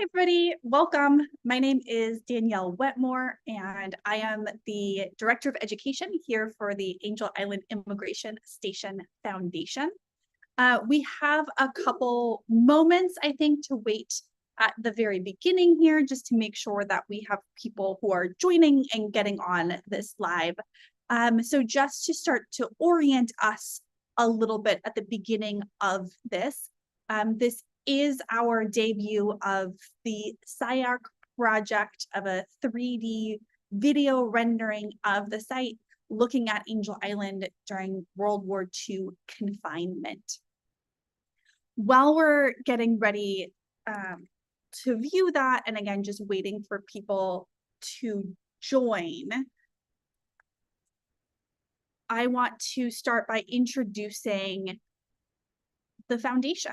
Hi, everybody. Welcome. My name is Danielle Wetmore, and I am the Director of Education here for the Angel Island Immigration Station Foundation. We have a couple moments, I think, to wait at the very beginning here, just to make sure that we have people who are joining and getting on this live. So just to start to orient us a little bit at the beginning of this, this is our debut of the CyArk project of a 3D video rendering of the site looking at Angel Island during World War II confinement. While we're getting ready to view that, and again, just waiting for people to join, I want to start by introducing the foundation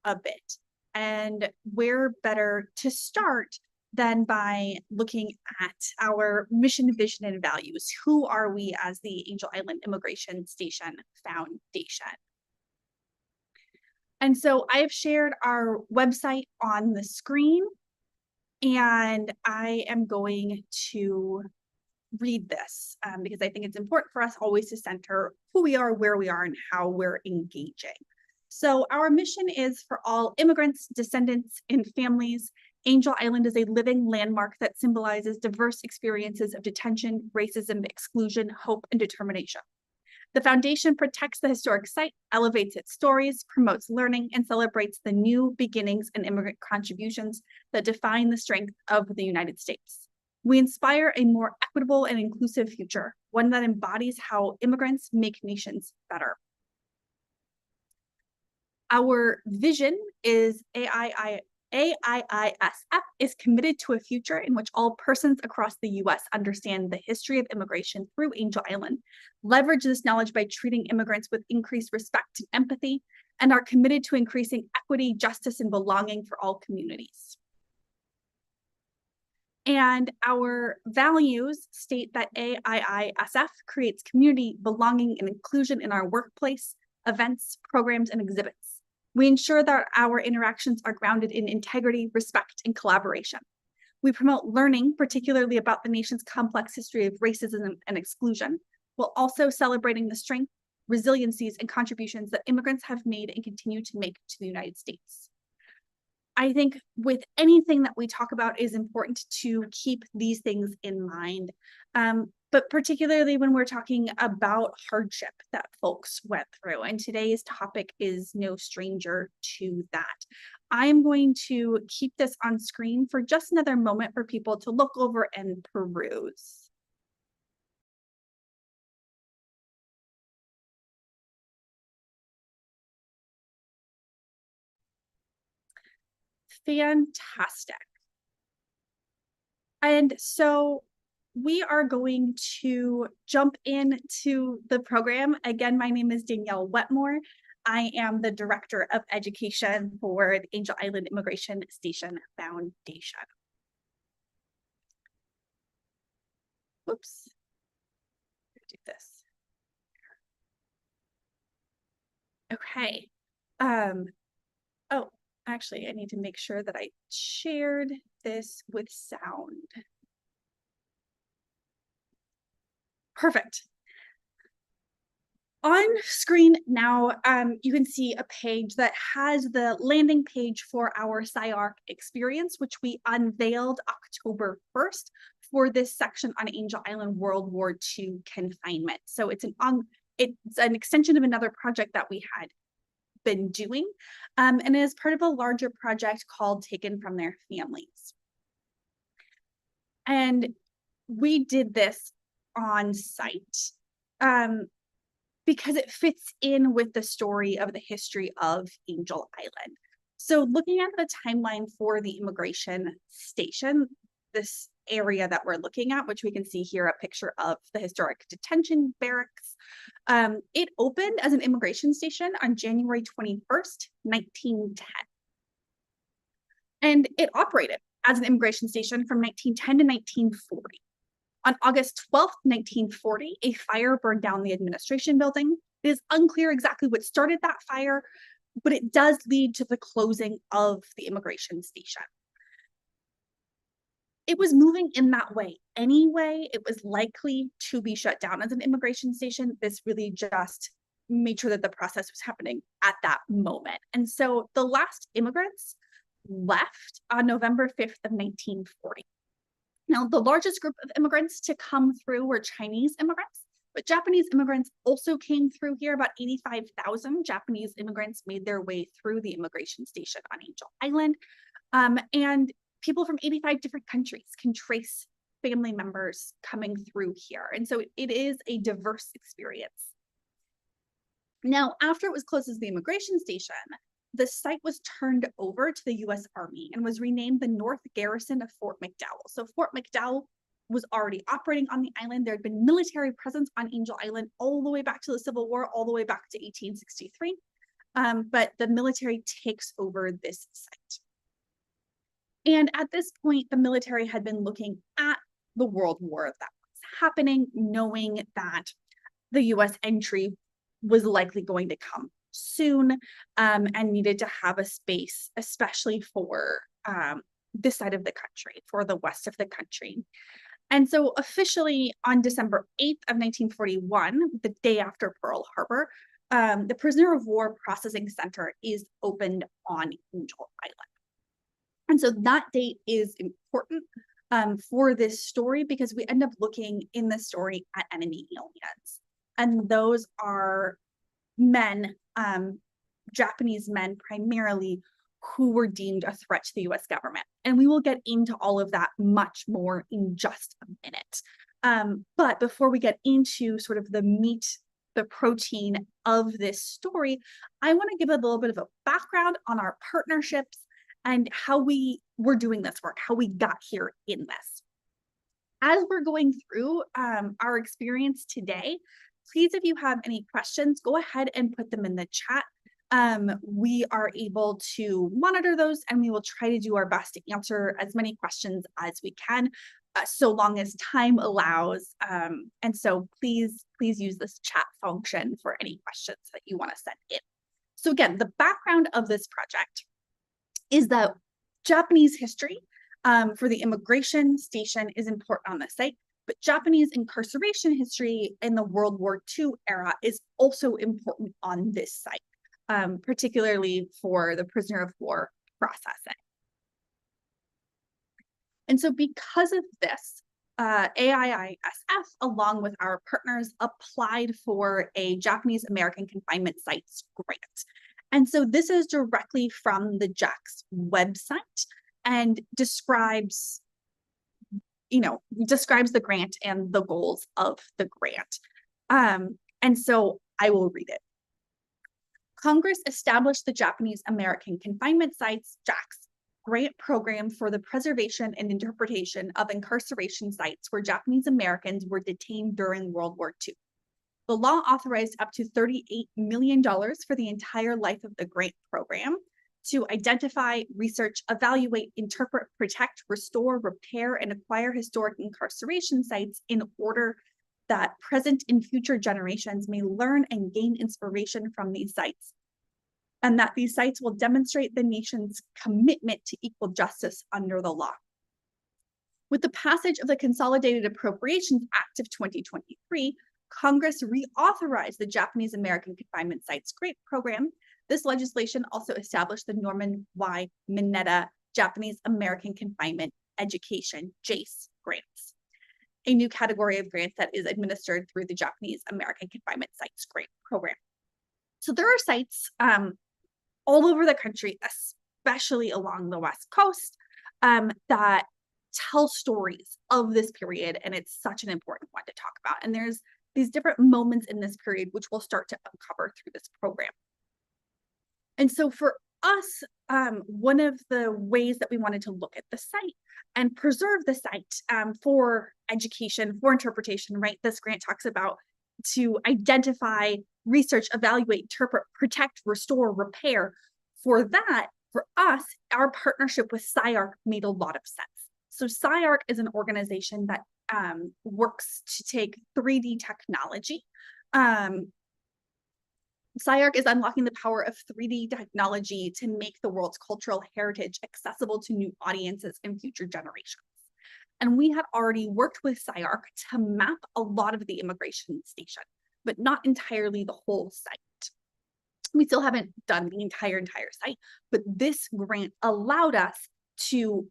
a bit. And where better to start than by looking at our mission, vision, and values. Who are we as the Angel Island Immigration Station Foundation? And so I have shared our website on the screen, and I am going to read this because I think it's important for us always to center who we are, where we are, and how we're engaging. So our mission is for all immigrants, descendants, and families. Angel Island is a living landmark that symbolizes diverse experiences of detention, racism, exclusion, hope, and determination. The foundation protects the historic site, elevates its stories, promotes learning, and celebrates the new beginnings and immigrant contributions that define the strength of the United States. We inspire a more equitable and inclusive future, one that embodies how immigrants make nations better. Our vision is AIISF is committed to a future in which all persons across the U.S. understand the history of immigration through Angel Island, leverage this knowledge by treating immigrants with increased respect and empathy, and are committed to increasing equity, justice, and belonging for all communities. And our values state that AIISF creates community, belonging, and inclusion in our workplace, events, programs, and exhibits. We ensure that our interactions are grounded in integrity, respect, and collaboration. We promote learning, particularly about the nation's complex history of racism and exclusion, while also celebrating the strength, resiliencies, and contributions that immigrants have made and continue to make to the United States. I think with anything that we talk about, it is important to keep these things in mind. But particularly when we're talking about hardship that folks went through. And today's topic is no stranger to that. I'm going to keep this on screen for just another moment for people to look over and peruse. Fantastic. And so we are going to jump into the program. Again, my name is Danielle Wetmore. I am the Director of Education for the Angel Island Immigration Station Foundation. Whoops. Do this. Okay. Oh, actually, I need to make sure that I shared this with sound. Perfect. On screen now, you can see a page that has the landing page for our CyArk experience, which we unveiled October 1st for this section on Angel Island World War II confinement. So it's an extension of another project that we had been doing, and it is part of a larger project called Taken from Their Families. And we did this on site because it fits in with the story of the history of Angel Island. So looking at the timeline for the immigration station, this area that we're looking at, which we can see here, a picture of the historic detention barracks. It opened as an immigration station on January 21st, 1910. And it operated as an immigration station from 1910 to 1940. On August 12th, 1940, a fire burned down the administration building. It is unclear exactly what started that fire, but it does lead to the closing of the immigration station. it was moving in that way anyway. It was likely to be shut down as an immigration station. This really just made sure that the process was happening at that moment. And so the last immigrants left on November 5th of 1940. Now, the largest group of immigrants to come through were Chinese immigrants, but Japanese immigrants also came through here. About 85,000 Japanese immigrants made their way through the immigration station on Angel Island. And people from 85 different countries can trace family members coming through here. And so it is a diverse experience. Now, after it was closed as the immigration station, the site was turned over to the US Army and was renamed the North Garrison of Fort McDowell. So Fort McDowell was already operating on the island. There had been military presence on Angel Island all the way back to the Civil War, all the way back to 1863. But the military takes over this site. And at this point, the military had been looking at the World War that was happening, knowing that the US entry was likely going to come soon, and needed to have a space, especially for this side of the country, for the west of the country. And so officially on December 8th of 1941, the day after Pearl Harbor, the Prisoner of War Processing Center is opened on Angel Island. And so that date is important for this story because we end up looking in the story at enemy aliens. And those are men, Japanese men primarily, who were deemed a threat to the US government. And we will get into all of that much more in just a minute. But before we get into sort of the meat, the protein of this story, I want to give a little bit of a background on our partnerships and how we were doing this work, how we got here in this. As we're going through our experience today, please, if you have any questions, go ahead and put them in the chat. We are able to monitor those and we will try to do our best to answer as many questions as we can, so long as time allows. And so please use this chat function for any questions that you want to send in. So again, the background of this project is that Japanese history for the immigration station is important on the site, but Japanese incarceration history in the World War II era is also important on this site, particularly for the prisoner of war processing. And so because of this, AIISF, along with our partners, applied for a Japanese American confinement sites grant. And so this is directly from the JAC's website and describes the grant and the goals of the grant. And so I will read it. Congress established the Japanese American Confinement Sites, JAC's, grant program for the preservation and interpretation of incarceration sites where Japanese Americans were detained during World War II. The law authorized up to $38 million for the entire life of the grant program to identify, research, evaluate, interpret, protect, restore, repair, and acquire historic incarceration sites in order that present and future generations may learn and gain inspiration from these sites, and that these sites will demonstrate the nation's commitment to equal justice under the law. With the passage of the Consolidated Appropriations Act of 2023, Congress reauthorized the Japanese American Confinement Sites Grant Program. This legislation also established the Norman Y. Mineta Japanese American Confinement Education, JACE, grants, a new category of grants that is administered through the Japanese American Confinement Sites Grant Program. So there are sites all over the country, especially along the West Coast, that tell stories of this period, and it's such an important one to talk about. And there's these different moments in this period which we'll start to uncover through this program. And so for us, one of the ways that we wanted to look at the site and preserve the site for education, for interpretation, right? This grant talks about to identify, research, evaluate, interpret, protect, restore, repair. For that, for us, our partnership with CyArk made a lot of sense. So CyArk is an organization that works to take 3D technology. CyArk is unlocking the power of 3D technology to make the world's cultural heritage accessible to new audiences and future generations. And we had already worked with CyArk to map a lot of the immigration station, but not entirely the whole site. We still haven't done the entire site, but this grant allowed us to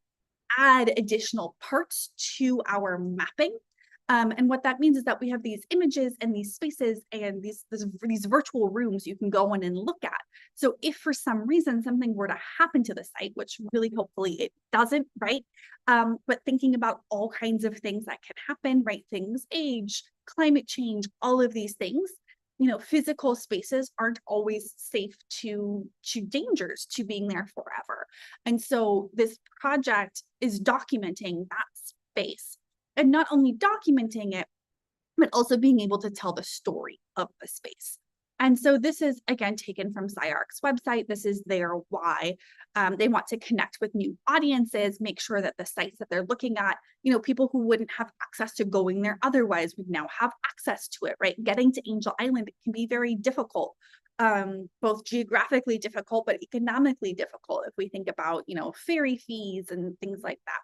add additional parts to our mapping. And what that means is that we have these images and these spaces and these virtual rooms you can go in and look at. So if for some reason something were to happen to the site, which really hopefully it doesn't, right? But thinking about all kinds of things that can happen, right? Things, age, climate change, all of these things, physical spaces aren't always safe to dangers to being there forever. And so this project is documenting that space, and not only documenting it, but also being able to tell the story of the space. And so this is, again, taken from CyArk's website. This is their why. They want to connect with new audiences, make sure that the sites that they're looking at, people who wouldn't have access to going there otherwise would now have access to it, right? Getting to Angel Island can be very difficult, both geographically difficult, but economically difficult if we think about, ferry fees and things like that.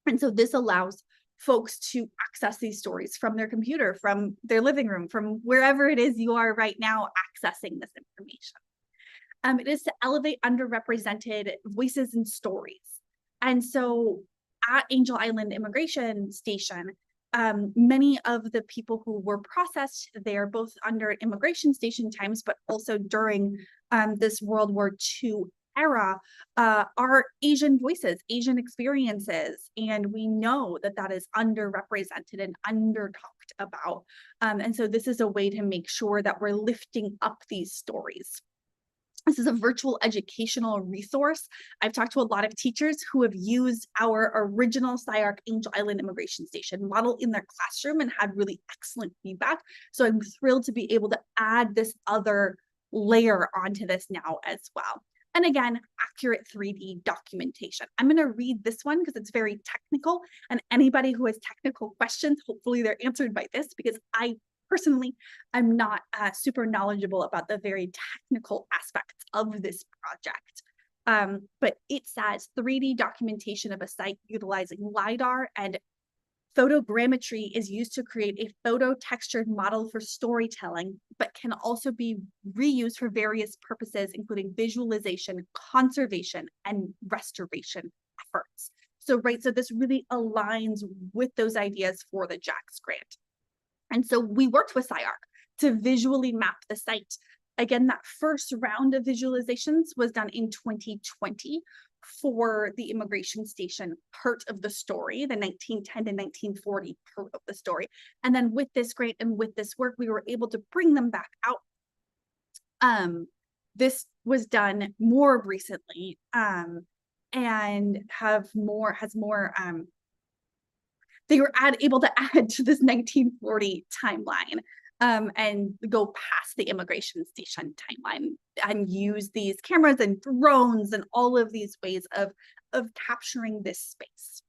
And so this allows folks to access these stories from their computer, from their living room, from wherever it is you are right now accessing this information. It is to elevate underrepresented voices and stories. And so at Angel Island Immigration Station, many of the people who were processed there, both under immigration station times, but also during this World War II era, are Asian voices, Asian experiences, and we know that that is underrepresented and under talked about. And so this is a way to make sure that we're lifting up these stories. This is a virtual educational resource. I've talked to a lot of teachers who have used our original CyArk Angel Island Immigration Station model in their classroom and had really excellent feedback. So I'm thrilled to be able to add this other layer onto this now as well. And again, accurate 3D documentation. I'm going to read this one because it's very technical, and anybody who has technical questions, hopefully they're answered by this, because I personally, I'm not super knowledgeable about the very technical aspects of this project. But it says 3D documentation of a site utilizing LiDAR and photogrammetry is used to create a photo textured model for storytelling, but can also be reused for various purposes, including visualization, conservation, and restoration efforts. So, right, so this really aligns with those ideas for the JAX grant. And so we worked with CyArk to visually map the site. Again, that first round of visualizations was done in 2020 for the immigration station part of the story, the 1910 to 1940 part of the story. And then with this grant and with this work, we were able to bring them back out. This was done more recently and they were able to add to this 1940 timeline and go past the immigration station timeline and use these cameras and drones and all of these ways of capturing this space.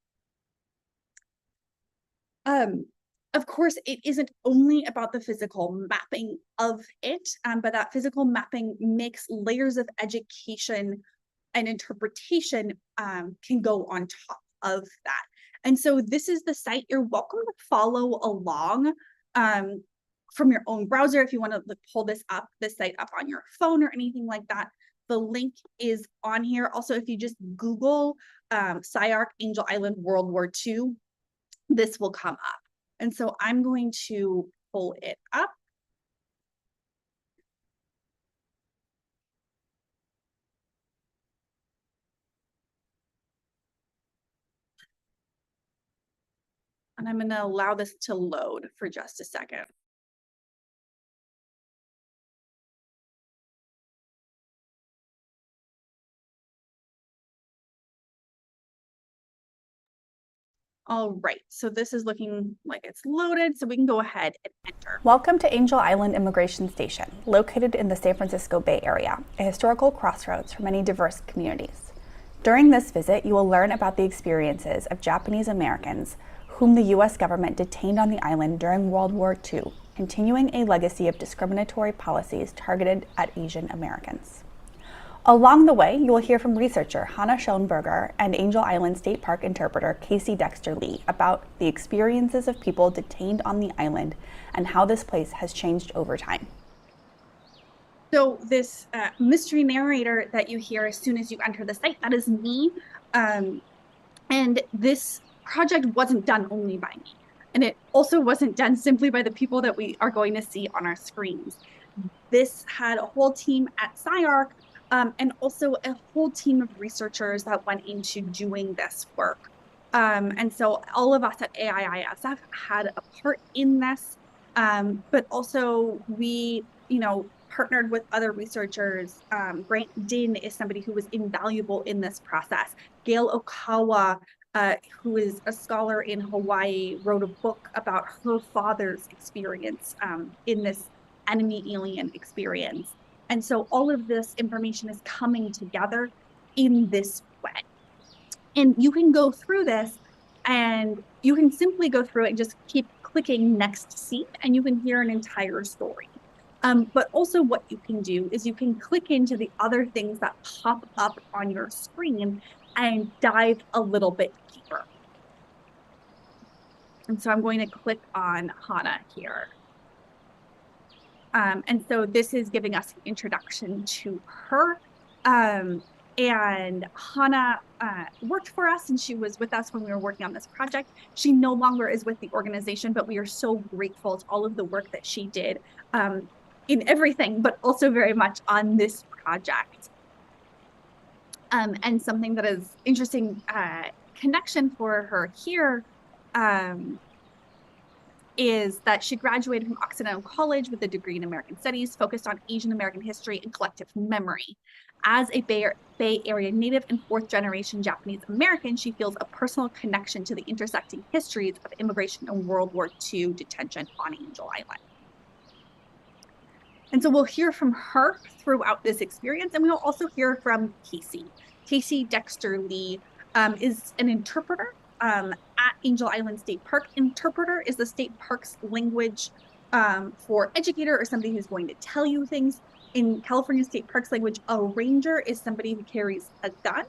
Of course, it isn't only about the physical mapping of it, but that physical mapping makes layers of education and interpretation can go on top of that. And so this is the site. You're welcome to follow along from your own browser if you want to pull this site up on your phone or anything like that. The link is on here. Also, if you just Google CyArk Angel Island World War II, this will come up. And so I'm going to pull it up. And I'm going to allow this to load for just a second. All right, so this is looking like it's loaded, so we can go ahead and enter. Welcome to Angel Island Immigration Station, located in the San Francisco Bay Area, a historical crossroads for many diverse communities. During this visit, you will learn about the experiences of Japanese Americans whom the U.S. government detained on the island during World War II, continuing a legacy of discriminatory policies targeted at Asian Americans. Along the way, you will hear from researcher Hannah Schoenberger and Angel Island State Park interpreter Casey Dexter Lee about the experiences of people detained on the island and how this place has changed over time. So this mystery narrator that you hear as soon as you enter the site, that is me. And this project wasn't done only by me. And it also wasn't done simply by the people that we are going to see on our screens. This had a whole team at CyArk, and also a whole team of researchers that went into doing this work. And so all of us at AIISF had a part in this, but also we, partnered with other researchers. Grant Din is somebody who was invaluable in this process. Gail Okawa, who is a scholar in Hawaii, wrote a book about her father's experience in this enemy alien experience. And so all of this information is coming together in this way. And you can go through this and you can simply go through it and just keep clicking next scene and you can hear an entire story. But also what you can do is you can click into the other things that pop up on your screen and dive a little bit deeper. And so I'm going to click on Hannah here. And so this is giving us an introduction to her. And Hannah worked for us and she was with us when we were working on this project. She no longer is with the organization, but we are so grateful to all of the work that she did in everything, but also very much on this project. And something that is interesting connection for her here is that she graduated from Occidental College with a degree in American Studies, focused on Asian American history and collective memory. As a Bay Area native and fourth-generation Japanese American, she feels a personal connection to the intersecting histories of immigration and World War II detention on Angel Island. And so we'll hear from her throughout this experience, and we will also hear from Casey. Casey Dexter Lee is an interpreter at Angel Island State Park. Interpreter is the state park's language for educator or somebody who's going to tell you things. In California State Parks language, a ranger is somebody who carries a gun,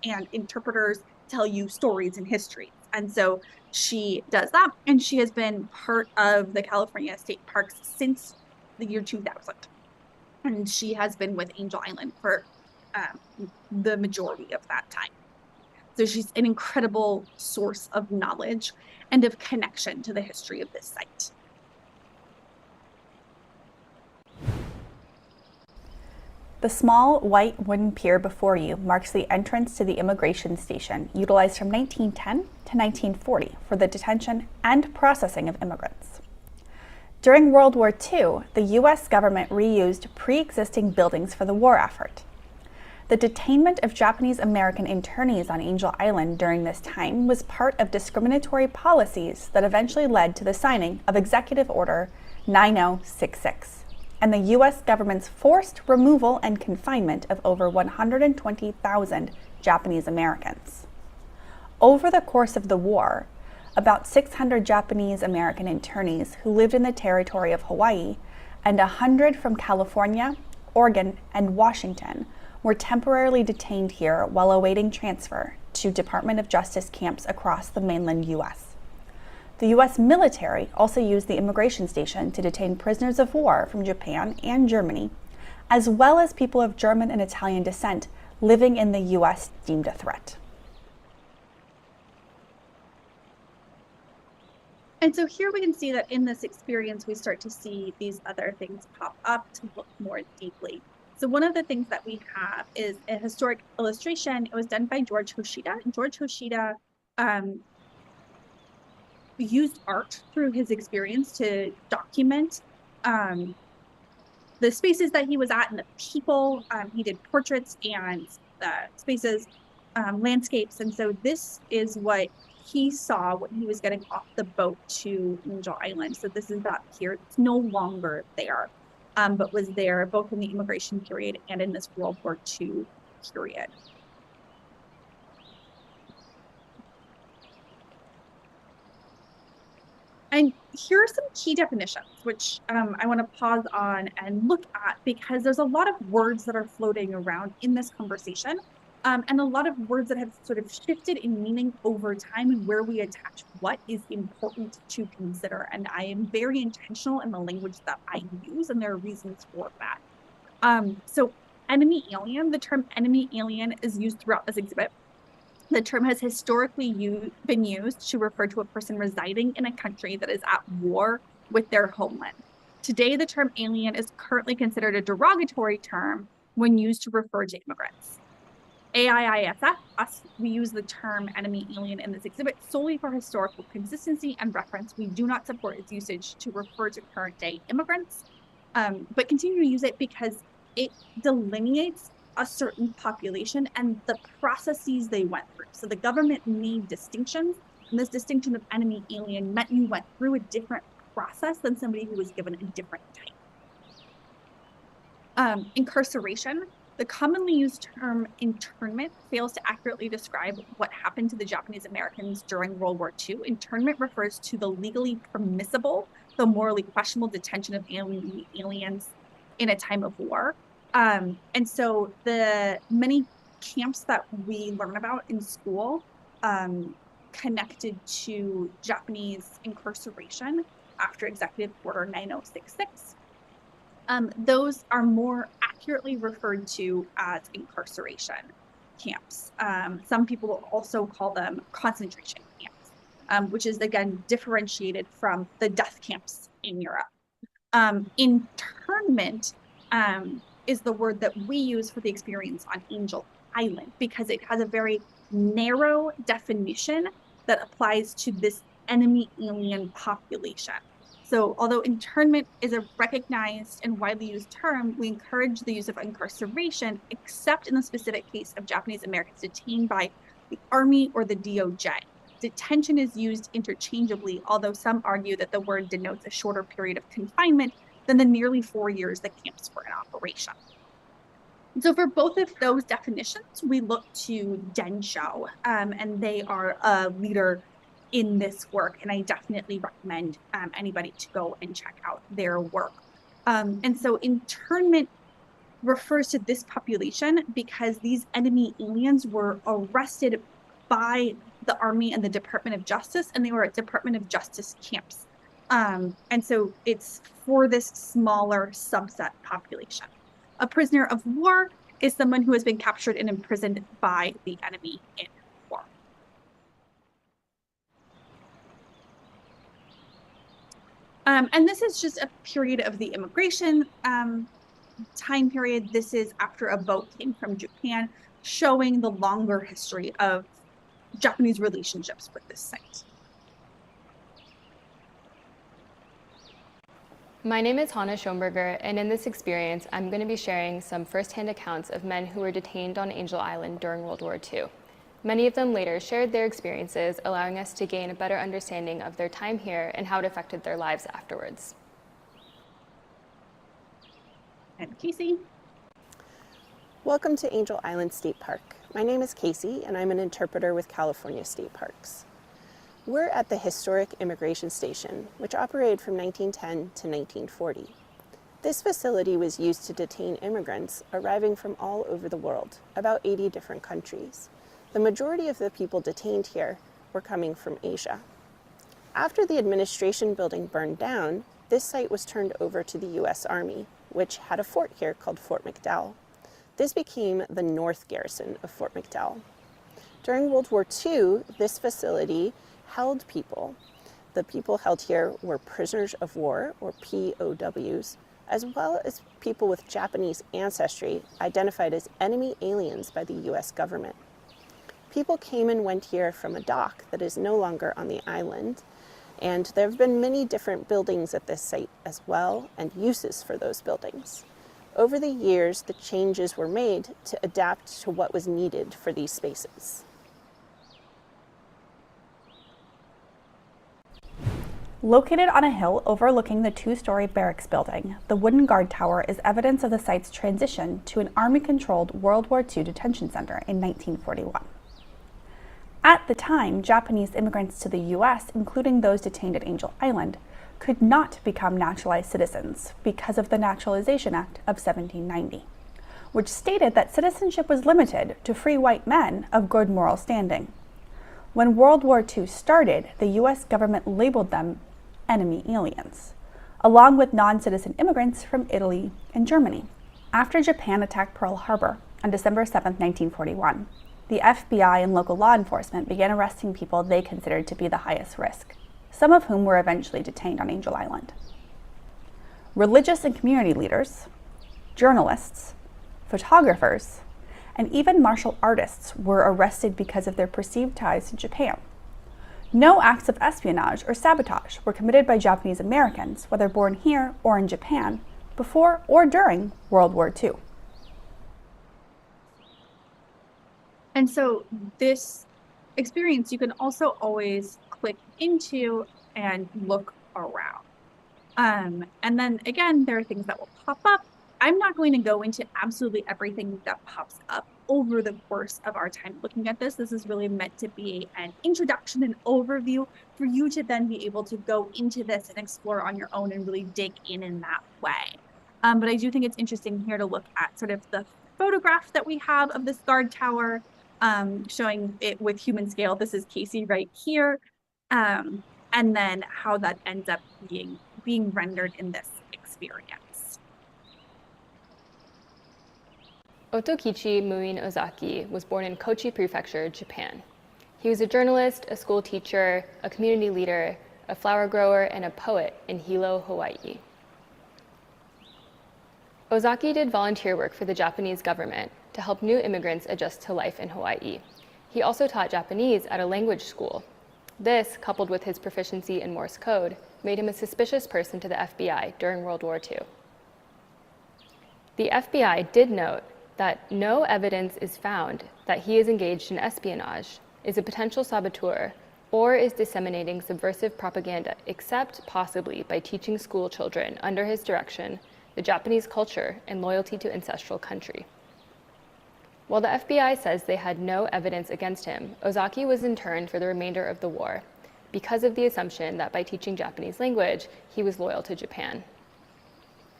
and interpreters tell you stories and histories. And so she does that, and she has been part of the California State Parks since the year 2000. And she has been with Angel Island for the majority of that time. So she's an incredible source of knowledge and of connection to the history of this site. The small white wooden pier before you marks the entrance to the immigration station, utilized from 1910 to 1940 for the detention and processing of immigrants. During World War II, the U.S. government reused pre-existing buildings for the war effort. The detainment of Japanese American internees on Angel Island during this time was part of discriminatory policies that eventually led to the signing of Executive Order 9066 and the U.S. government's forced removal and confinement of over 120,000 Japanese Americans. Over the course of the war, about 600 Japanese American internees who lived in the territory of Hawaii and 100 from California, Oregon, and Washington were temporarily detained here while awaiting transfer to Department of Justice camps across the mainland U.S. The U.S. military also used the immigration station to detain prisoners of war from Japan and Germany, as well as people of German and Italian descent living in the U.S. deemed a threat. And so here we can see that in this experience, we start to see these other things pop up to look more deeply. So one of the things that we have is a historic illustration. It was done by George Hoshida. And George Hoshida used art through his experience to document the spaces that he was at and the people. He did portraits and spaces, landscapes. And so this is what he saw when he was getting off the boat to Angel Island. So this is that pier. It's no longer there, but was there both in the immigration period and in this World War II period. And here are some key definitions, which I want to pause on and look at, because there's a lot of words that are floating around in this conversation, and a lot of words that have sort of shifted in meaning over time, and where we attach what is important to consider. And I am very intentional in the language that I use, and there are reasons for that. So enemy alien, the term enemy alien is used throughout this exhibit. The term has historically been used to refer to a person residing in a country that is at war with their homeland. Today, the term alien is currently considered a derogatory term when used to refer to immigrants. AIISF, we use the term enemy alien in this exhibit solely for historical consistency and reference. We do not support its usage to refer to current day immigrants, but continue to use it because it delineates a certain population and the processes they went through. So the government made distinctions, and this distinction of enemy alien meant you went through a different process than somebody who was given a different type. Incarceration. The commonly used term internment fails to accurately describe what happened to the Japanese Americans during World War II. Internment refers to the legally permissible, though morally questionable, detention of aliens in a time of war. And so the many camps that we learn about in school connected to Japanese incarceration after Executive Order 9066, those are more accurately referred to as incarceration camps. Some people will also call them concentration camps, which is, again, differentiated from the death camps in Europe. Internment is the word that we use for the experience on Angel Island, because it has a very narrow definition that applies to this enemy alien population. So although internment is a recognized and widely used term, we encourage the use of incarceration, except in the specific case of Japanese Americans detained by the Army or the DOJ. Detention is used interchangeably, although some argue that the word denotes a shorter period of confinement than the nearly 4 years that camps were in operation. So for both of those definitions, we look to Densho, and they are a leader in this work, and I definitely recommend anybody to go and check out their work. And so internment refers to this population because these enemy aliens were arrested by the Army and the Department of Justice, and they were at Department of Justice camps. And so it's for this smaller subset population. A prisoner of war is someone who has been captured and imprisoned by the enemy in war. And this is just a period of the immigration time period. This is after a boat came from Japan, showing the longer history of Japanese relationships with this site. My name is Hannah Schoenberger, and in this experience, I'm going to be sharing some firsthand accounts of men who were detained on Angel Island during World War II. Many of them later shared their experiences, allowing us to gain a better understanding of their time here and how it affected their lives afterwards. And Casey. Welcome to Angel Island State Park. My name is Casey, and I'm an interpreter with California State Parks. We're at the historic immigration station, which operated from 1910 to 1940. This facility was used to detain immigrants arriving from all over the world, about 80 different countries. The majority of the people detained here were coming from Asia. After the administration building burned down, this site was turned over to the U.S. Army, which had a fort here called Fort McDowell. This became the North Garrison of Fort McDowell. During World War II, this facility held people. The people held here were prisoners of war, or POWs, as well as people with Japanese ancestry identified as enemy aliens by the U.S. government. People came and went here from a dock that is no longer on the island, and there have been many different buildings at this site as well, and uses for those buildings. Over the years, the changes were made to adapt to what was needed for these spaces. Located on a hill overlooking the two-story barracks building, the wooden guard tower is evidence of the site's transition to an Army-controlled World War II detention center in 1941. At the time, Japanese immigrants to the U.S., including those detained at Angel Island, could not become naturalized citizens because of the Naturalization Act of 1790, which stated that citizenship was limited to free white men of good moral standing. When World War II started, the U.S. government labeled them enemy aliens, along with non-citizen immigrants from Italy and Germany. After Japan attacked Pearl Harbor on December 7, 1941, the FBI and local law enforcement began arresting people they considered to be the highest risk, some of whom were eventually detained on Angel Island. Religious and community leaders, journalists, photographers, and even martial artists were arrested because of their perceived ties to Japan. No acts of espionage or sabotage were committed by Japanese Americans, whether born here or in Japan, before or during World War II. And so this experience, you can also always click into and look around. And then again, there are things that will pop up. I'm not going to go into absolutely everything that pops up over the course of our time looking at this. This is really meant to be an introduction and overview for you to then be able to go into this and explore on your own and really dig in that way. But I do think it's interesting here to look at sort of the photograph that we have of this guard tower, showing it with human scale. This is Casey right here. And then how that ends up being rendered in this experience. Otokichi Muin Ozaki was born in Kochi Prefecture, Japan. He was a journalist, a school teacher, a community leader, a flower grower, and a poet in Hilo, Hawaii. Ozaki did volunteer work for the Japanese government to help new immigrants adjust to life in Hawaii. He also taught Japanese at a language school. This, coupled with his proficiency in Morse code, made him a suspicious person to the FBI during World War II. The FBI did note that no evidence is found that he is engaged in espionage, is a potential saboteur, or is disseminating subversive propaganda, except possibly by teaching school children under his direction the Japanese culture and loyalty to ancestral country. While the FBI says they had no evidence against him, Ozaki was interned for the remainder of the war because of the assumption that by teaching Japanese language, he was loyal to Japan.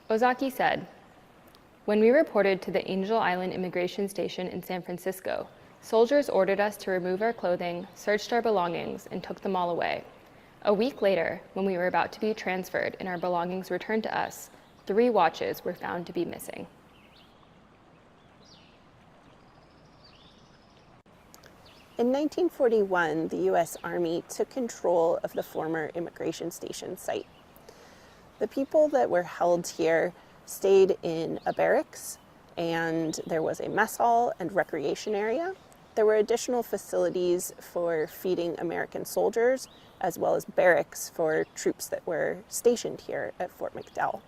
Ozaki said, "When we reported to the Angel Island Immigration Station in San Francisco, soldiers ordered us to remove our clothing, searched our belongings, and took them all away. A week later, when we were about to be transferred and our belongings returned to us, 3 watches were found to be missing." In 1941, the U.S. Army took control of the former immigration station site. The people that were held here stayed in a barracks, and there was a mess hall and recreation area. There were additional facilities for feeding American soldiers, as well as barracks for troops that were stationed here at Fort McDowell.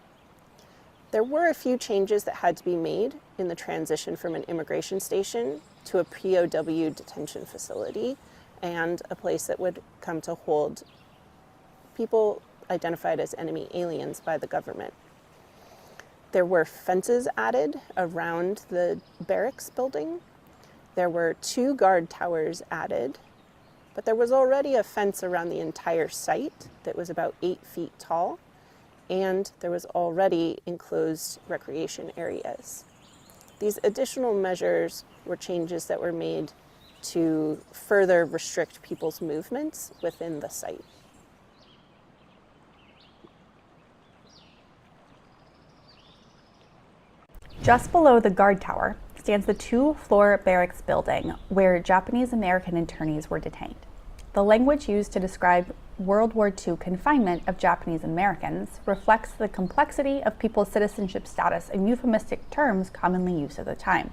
There were a few changes that had to be made in the transition from an immigration station to a POW detention facility and a place that would come to hold people identified as enemy aliens by the government. There were fences added around the barracks building. There were 2 guard towers added, but there was already a fence around the entire site that was about 8 feet tall, and there was already enclosed recreation areas. These additional measures were changes that were made to further restrict people's movements within the site. Just below the guard tower stands the 2-floor barracks building where Japanese American internees were detained. The language used to describe World War II confinement of Japanese Americans reflects the complexity of people's citizenship status in euphemistic terms commonly used at the time.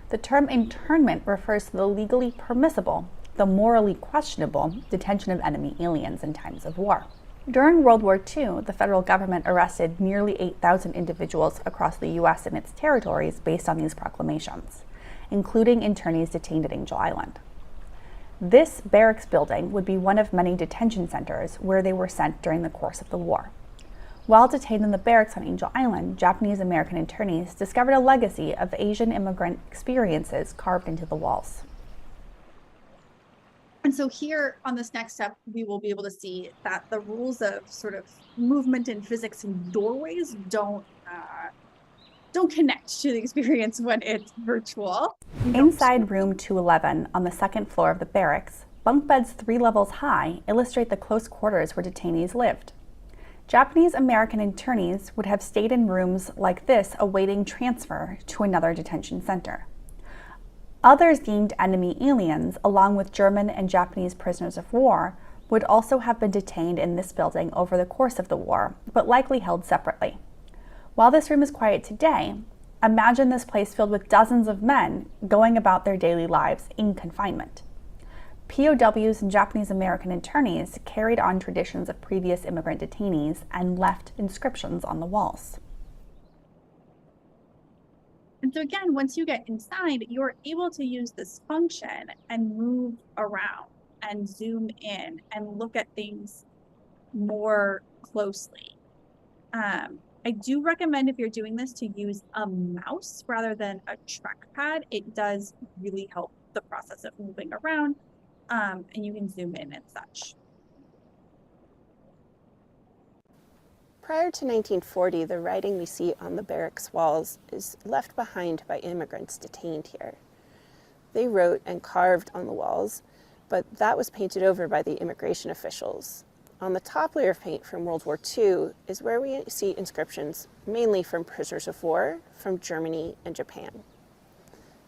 The term internment refers to the legally permissible, though morally questionable, detention of enemy aliens in times of war. During World War II, the federal government arrested nearly 8,000 individuals across the U.S. and its territories based on these proclamations, including internees detained at Angel Island. This barracks building would be one of many detention centers where they were sent during the course of the war. While detained in the barracks on Angel Island, Japanese American internees discovered a legacy of Asian immigrant experiences carved into the walls. And so here on this next step, we will be able to see that the rules of sort of movement and physics in doorways don't connect to the experience when it's virtual. Inside room 211 on the second floor of the barracks, bunk beds 3 levels high illustrate the close quarters where detainees lived. Japanese American internees would have stayed in rooms like this awaiting transfer to another detention center. Others deemed enemy aliens, along with German and Japanese prisoners of war, would also have been detained in this building over the course of the war, but likely held separately. While this room is quiet today, imagine this place filled with dozens of men going about their daily lives in confinement. POWs and Japanese American internees carried on traditions of previous immigrant detainees and left inscriptions on the walls. And so again, once you get inside, you're able to use this function and move around and zoom in and look at things more closely. I do recommend, if you're doing this, to use a mouse rather than a trackpad. It does really help the process of moving around, and you can zoom in and such. Prior to 1940, the writing we see on the barracks walls is left behind by immigrants detained here. They wrote and carved on the walls, but that was painted over by the immigration officials. On the top layer of paint from World War II is where we see inscriptions mainly from prisoners of war from Germany and Japan.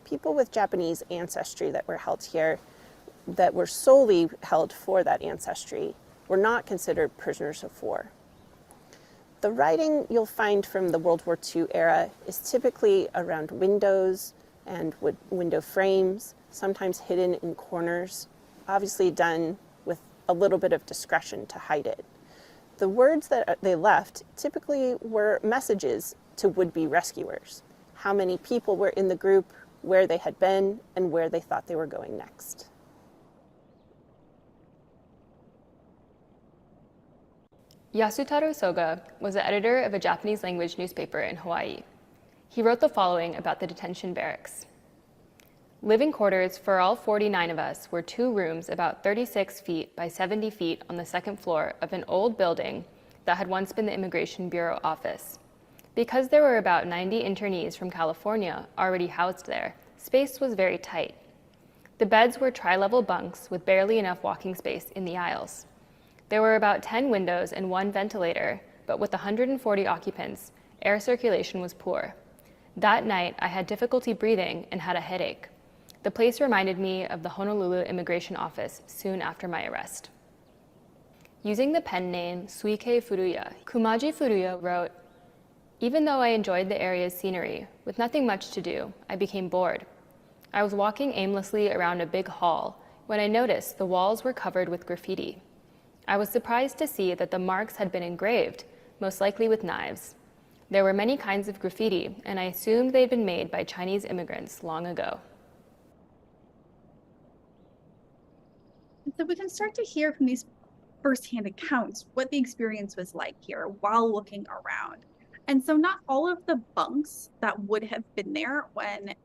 People with Japanese ancestry that were held here, that were solely held for that ancestry, were not considered prisoners of war. The writing you'll find from the World War II era is typically around windows and window frames, sometimes hidden in corners, obviously done with a little bit of discretion to hide it. The words that they left typically were messages to would-be rescuers, how many people were in the group, where they had been, and where they thought they were going next. Yasutaro Soga was the editor of a Japanese language newspaper in Hawaii. He wrote the following about the detention barracks. Living quarters for all 49 of us were 2 rooms about 36 feet by 70 feet on the second floor of an old building that had once been the Immigration Bureau office. Because there were about 90 internees from California already housed there, space was very tight. The beds were tri-level bunks with barely enough walking space in the aisles. There were about 10 windows and 1 ventilator, but with 140 occupants, air circulation was poor. That night, I had difficulty breathing and had a headache. The place reminded me of the Honolulu Immigration Office soon after my arrest. Using the pen name Suike Furuya, Kumaji Furuya wrote, "Even though I enjoyed the area's scenery, with nothing much to do, I became bored. I was walking aimlessly around a big hall when I noticed the walls were covered with graffiti. I was surprised to see that the marks had been engraved, most likely with knives. There were many kinds of graffiti, and I assumed they'd been made by Chinese immigrants long ago." So we can start to hear from these firsthand accounts what the experience was like here while looking around. And so not all of the bunks that would have been there when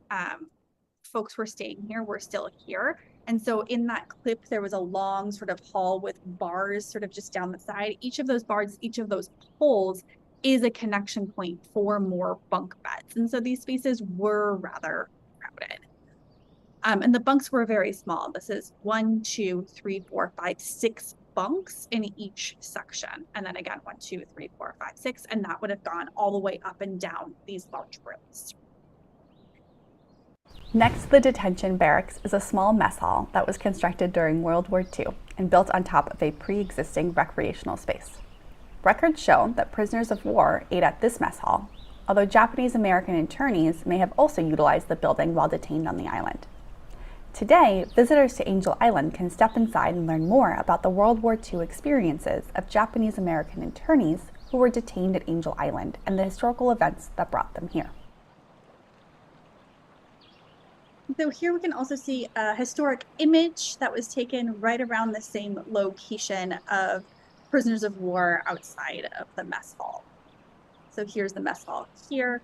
folks were staying here were still here. And so in that clip, there was a long sort of hall with bars sort of just down the side. Each of those bars, each of those poles is a connection point for more bunk beds. And so these spaces were rather crowded. And the bunks were very small. This is 1, 2, 3, 4, 5, 6 bunks in each section. And then again, 1, 2, 3, 4, 5, 6. And that would have gone all the way up and down these large rooms. Next to the detention barracks is a small mess hall that was constructed during World War II and built on top of a pre-existing recreational space. Records show that prisoners of war ate at this mess hall, although Japanese American internees may have also utilized the building while detained on the island. Today, visitors to Angel Island can step inside and learn more about the World War II experiences of Japanese American internees who were detained at Angel Island and the historical events that brought them here. So here we can also see a historic image that was taken right around the same location of prisoners of war outside of the mess hall. So here's the mess hall here,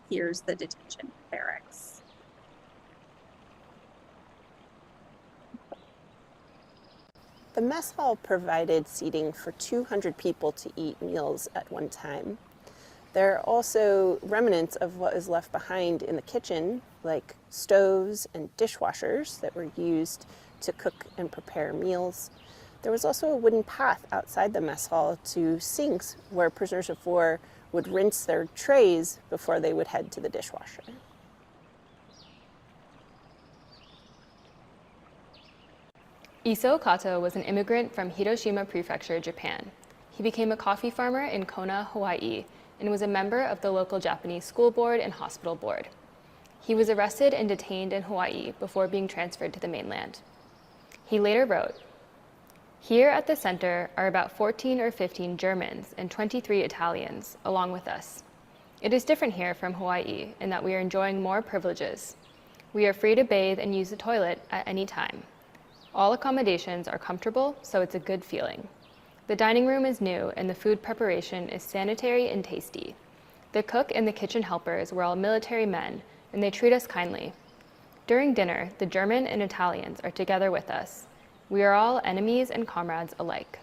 here's the detention barracks. The mess hall provided seating for 200 people to eat meals at one time. There are also remnants of what is left behind in the kitchen, like stoves and dishwashers that were used to cook and prepare meals. There was also a wooden path outside the mess hall to sinks where prisoners of war would rinse their trays before they would head to the dishwasher. Iso Okato was an immigrant from Hiroshima Prefecture, Japan. He became a coffee farmer in Kona, Hawaii, and was a member of the local Japanese school board and hospital board. He was arrested and detained in Hawaii before being transferred to the mainland. He later wrote, "Here at the center are about 14 or 15 Germans and 23 Italians, along with us. It is different here from Hawaii in that we are enjoying more privileges. We are free to bathe and use the toilet at any time. All accommodations are comfortable, so it's a good feeling. The dining room is new and the food preparation is sanitary and tasty. The cook and the kitchen helpers were all military men, and they treat us kindly. During dinner, the German and Italians are together with us. We are all enemies and comrades alike."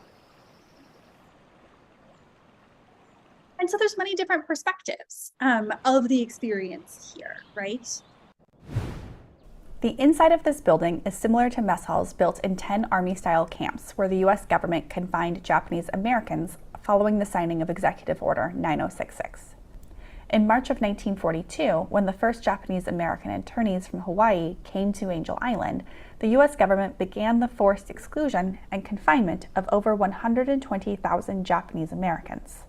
And so there's many different perspectives of the experience here, right? The inside of this building is similar to mess halls built in 10 Army-style camps where the U.S. government confined Japanese Americans following the signing of Executive Order 9066. In March of 1942, when the first Japanese American internees from Hawaii came to Angel Island, the U.S. government began the forced exclusion and confinement of over 120,000 Japanese Americans.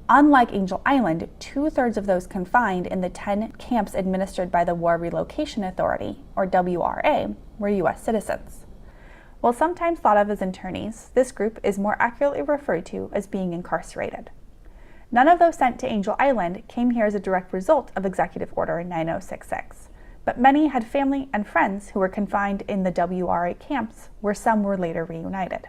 Unlike Angel Island, 2/3 of those confined in the 10 camps administered by the War Relocation Authority, or WRA, were U.S. citizens. While sometimes thought of as internees, this group is more accurately referred to as being incarcerated. None of those sent to Angel Island came here as a direct result of Executive Order 9066, but many had family and friends who were confined in the WRA camps, where some were later reunited.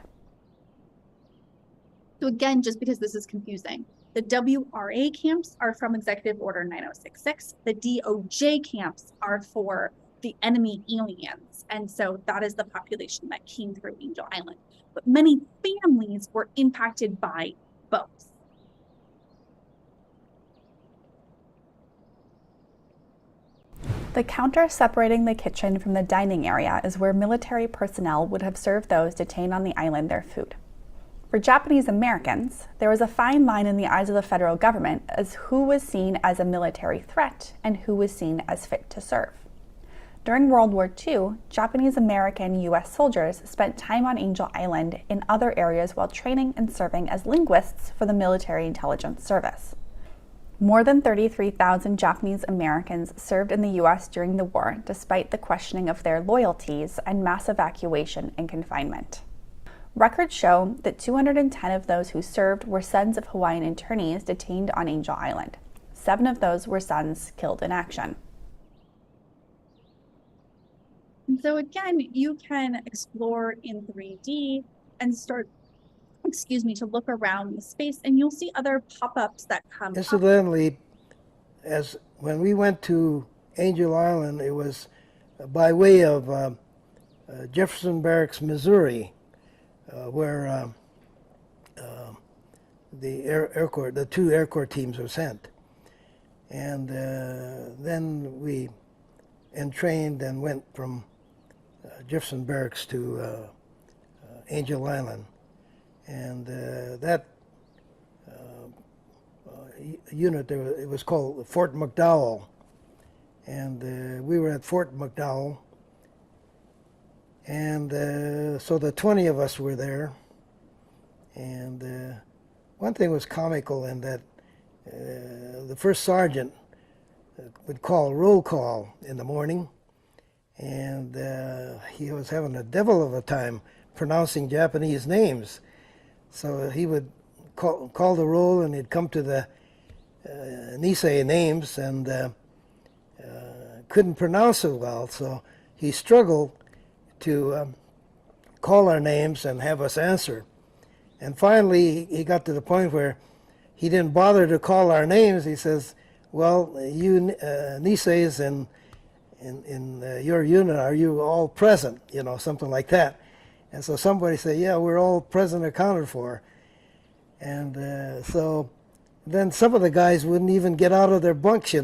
So again, just because this is confusing, the WRA camps are from Executive Order 9066. The DOJ camps are for the enemy aliens. And so that is the population that came through Angel Island. But many families were impacted by both. The counter separating the kitchen from the dining area is where military personnel would have served those detained on the island their food. For Japanese Americans, there was a fine line in the eyes of the federal government as who was seen as a military threat and who was seen as fit to serve. During World War II, Japanese American U.S. soldiers spent time on Angel Island in other areas while training and serving as linguists for the Military Intelligence Service. More than 33,000 Japanese Americans served in the U.S. during the war, despite the questioning of their loyalties and mass evacuation and confinement. Records show that 210 of those who served were sons of Hawaiian internees detained on Angel Island. 7 of those were sons killed in action. And so again, you can explore in 3D and start, to look around the space, and you'll see other pop-ups that come up. Incidentally, as when we went to Angel Island, it was by way of Jefferson Barracks, Missouri, where the Air Corps, the 2 Air Corps teams were sent. And then we entrained and went from Jefferson Barracks to Angel Island. And that unit, it was called Fort McDowell. And we were at Fort McDowell. And so the 20 of us were there. And one thing was comical in that the first sergeant would call roll call in the morning. And he was having a devil of a time pronouncing Japanese names. So he would call the roll, and he'd come to the Nisei names and couldn't pronounce it well. So he struggled to call our names and have us answer. And finally, he got to the point where he didn't bother to call our names. He says, well, you Niseis in your unit, are you all present? You know, something like that. And so somebody said, yeah, we're all present accounted for. And so then some of the guys wouldn't even get out of their bunks,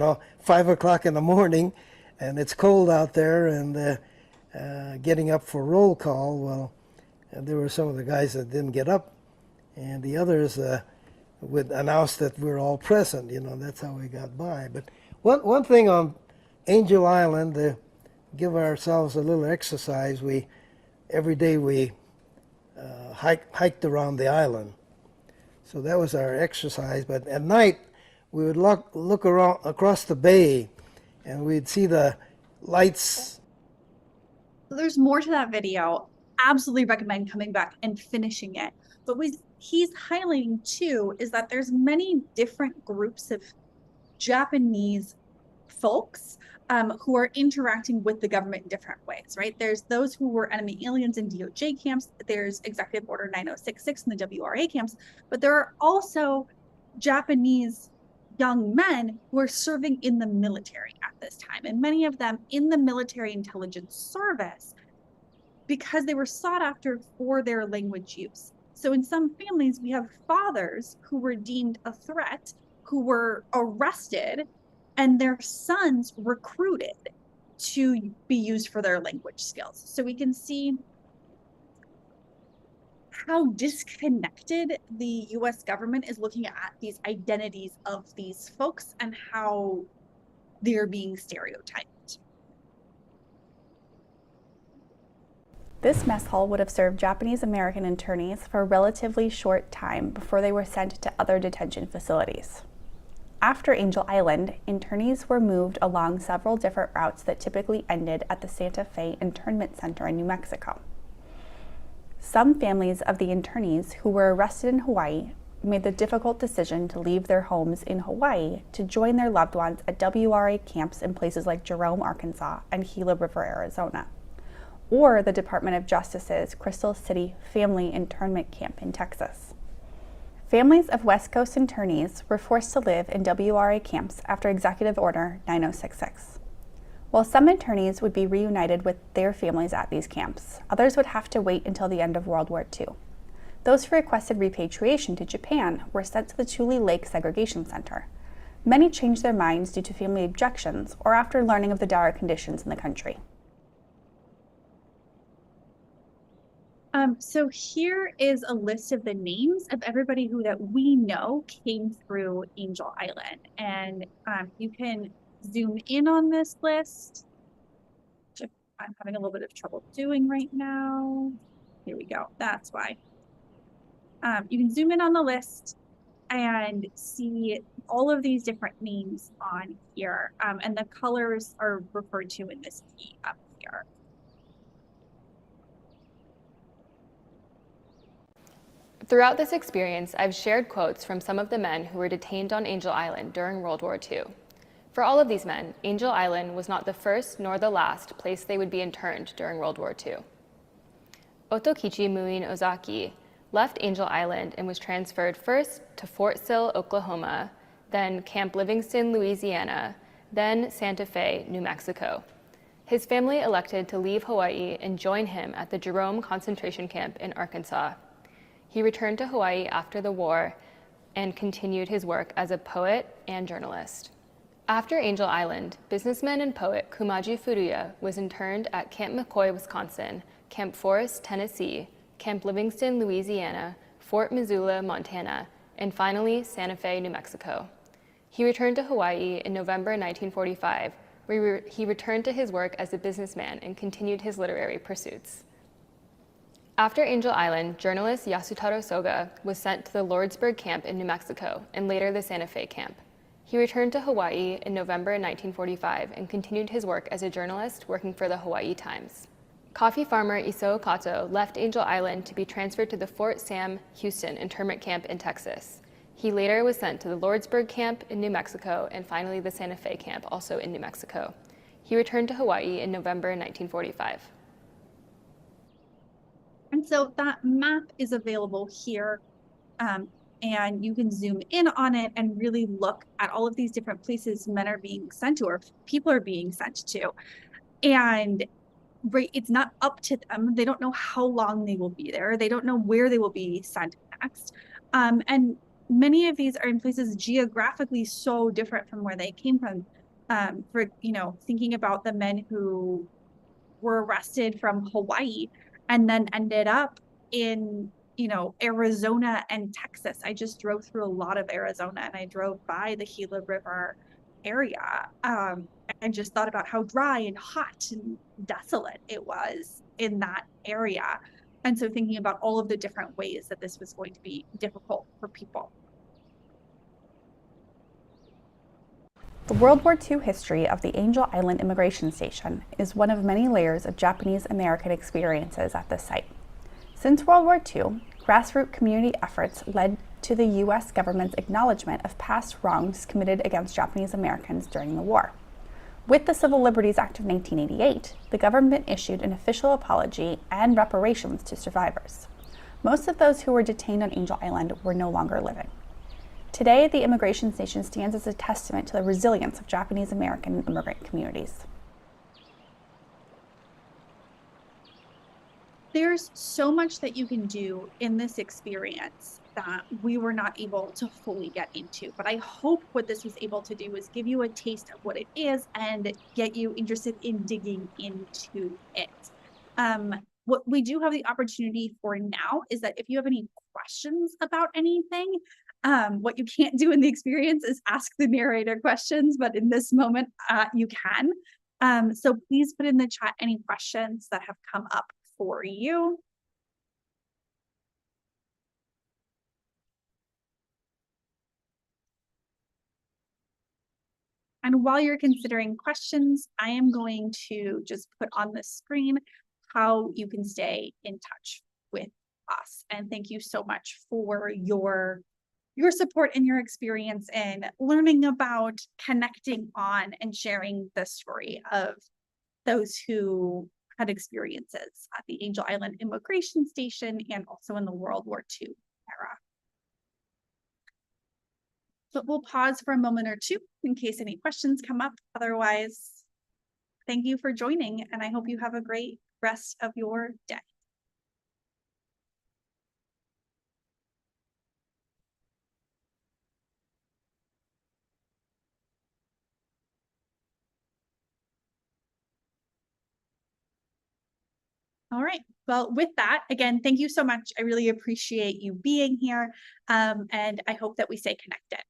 5 o'clock in the morning, and it's cold out there, and getting up for roll call. Well, there were some of the guys that didn't get up, and the others would announce that we're all present. That's how we got by. But one thing on Angel Island, to give ourselves a little exercise, every day we hiked around the island. So that was our exercise. But at night, we would look around across the bay, and we'd see the lights. There's more to that video. Absolutely recommend coming back and finishing it. But what he's highlighting too is that there's many different groups of Japanese folks who are interacting with the government in different ways, right? There's those who were enemy aliens in DOJ camps. There's Executive Order 9066 in the WRA camps, but there are also Japanese young men who are serving in the military at this time, and many of them in the military intelligence service because they were sought after for their language use. So in some families, we have fathers who were deemed a threat, who were arrested, and their sons recruited to be used for their language skills. So we can see how disconnected the US government is looking at these identities of these folks and how they're being stereotyped. This mess hall would have served Japanese American internees for a relatively short time before they were sent to other detention facilities. After Angel Island, internees were moved along several different routes that typically ended at the Santa Fe Internment Center in New Mexico. Some families of the internees who were arrested in Hawaii made the difficult decision to leave their homes in Hawaii to join their loved ones at WRA camps in places like Jerome, Arkansas, and Gila River, Arizona, or the Department of Justice's Crystal City Family Internment Camp in Texas. Families of West Coast internees were forced to live in WRA camps after Executive Order 9066. While some internees would be reunited with their families at these camps, others would have to wait until the end of World War II. Those who requested repatriation to Japan were sent to the Tule Lake Segregation Center. Many changed their minds due to family objections or after learning of the dire conditions in the country. So here is a list of the names of everybody that we know came through Angel Island. And you can zoom in on this list, which I'm having a little bit of trouble doing right now. Here we go. That's why. You can zoom in on the list and see all of these different names on here. And the colors are referred to in this key up here. Throughout this experience, I've shared quotes from some of the men who were detained on Angel Island during World War II. For all of these men, Angel Island was not the first nor the last place they would be interned during World War II. Otokichi Muin Ozaki left Angel Island and was transferred first to Fort Sill, Oklahoma, then Camp Livingston, Louisiana, then Santa Fe, New Mexico. His family elected to leave Hawaii and join him at the Jerome concentration camp in Arkansas. He returned to Hawaii after the war and continued his work as a poet and journalist. After Angel Island, businessman and poet Kumaji Furuya was interned at Camp McCoy, Wisconsin, Camp Forest, Tennessee, Camp Livingston, Louisiana, Fort Missoula, Montana, and finally Santa Fe, New Mexico. He returned to Hawaii in November 1945, where he returned to his work as a businessman and continued his literary pursuits. After Angel Island, journalist Yasutaro Soga was sent to the Lordsburg camp in New Mexico and later the Santa Fe camp. He returned to Hawaii in November 1945 and continued his work as a journalist working for the Hawaii Times. Coffee farmer Isao Kato left Angel Island to be transferred to the Fort Sam Houston internment camp in Texas. He later was sent to the Lordsburg camp in New Mexico and finally the Santa Fe camp, also in New Mexico. He returned to Hawaii in November 1945. And so that map is available here, and you can zoom in on it and really look at all of these different places men are being sent to or people are being sent to. And right, it's not up to them. They don't know how long they will be there. They don't know where they will be sent next. And many of these are in places geographically so different from where they came from. For, thinking about the men who were arrested from Hawaii and then ended up in, Arizona and Texas. I just drove through a lot of Arizona and I drove by the Gila River area. And just thought about how dry and hot and desolate it was in that area. And so thinking about all of the different ways that this was going to be difficult for people. The World War II history of the Angel Island Immigration Station is one of many layers of Japanese American experiences at this site. Since World War II, grassroots community efforts led to the U.S. government's acknowledgement of past wrongs committed against Japanese Americans during the war. With the Civil Liberties Act of 1988, the government issued an official apology and reparations to survivors. Most of those who were detained on Angel Island were no longer living. Today, the immigration station stands as a testament to the resilience of Japanese American immigrant communities. There's so much that you can do in this experience that we were not able to fully get into. But I hope what this was able to do is give you a taste of what it is and get you interested in digging into it. What we do have the opportunity for now is that if you have any questions about anything, what you can't do in the experience is ask the narrator questions, but in this moment, you can. So please put in the chat any questions that have come up for you. And while you're considering questions, I am going to just put on the screen how you can stay in touch with us. And thank you so much for your support and your experience in learning about, connecting on, and sharing the story of those who had experiences at the Angel Island Immigration Station and also in the World War II era. But we'll pause for a moment or two in case any questions come up. Otherwise, thank you for joining, and I hope you have a great rest of your day. All right. Well, with that, again, thank you so much. I really appreciate you being here, and I hope that we stay connected.